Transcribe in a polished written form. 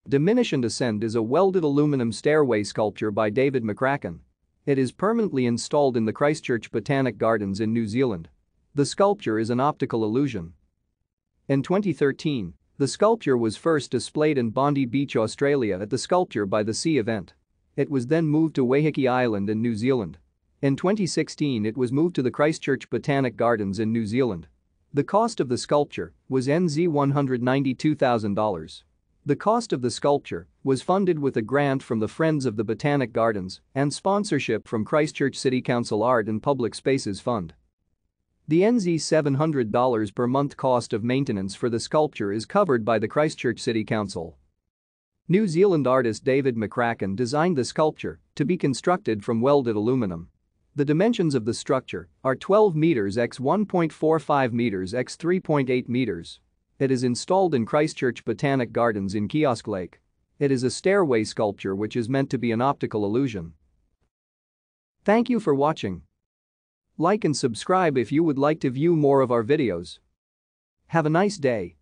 Diminish and Ascend is a welded aluminum stairway sculpture by David McCracken. It is permanently installed in the Christchurch Botanic Gardens in New Zealand. The sculpture is an optical illusion. In 2013, the sculpture was first displayed in Bondi Beach, Australia at the Sculpture by the Sea event. It was then moved to Waiheke Island in New Zealand. In 2016 it was moved to the Christchurch Botanic Gardens in New Zealand. The cost of the sculpture was NZ $192,000. The cost of the sculpture was funded with a grant from the Friends of the Botanic Gardens and sponsorship from Christchurch City Council Art and Public Spaces Fund. The NZ $700 per month cost of maintenance for the sculpture is covered by the Christchurch City Council. New Zealand artist David McCracken designed the sculpture to be constructed from welded aluminum. The dimensions of the structure are 12 meters x 1.45 meters x 3.8 meters. It is installed in Christchurch Botanic Gardens in Kiosk Lake. It is a stairway sculpture which is meant to be an optical illusion. Thank you for watching. Like and subscribe if you would like to view more of our videos. Have a nice day.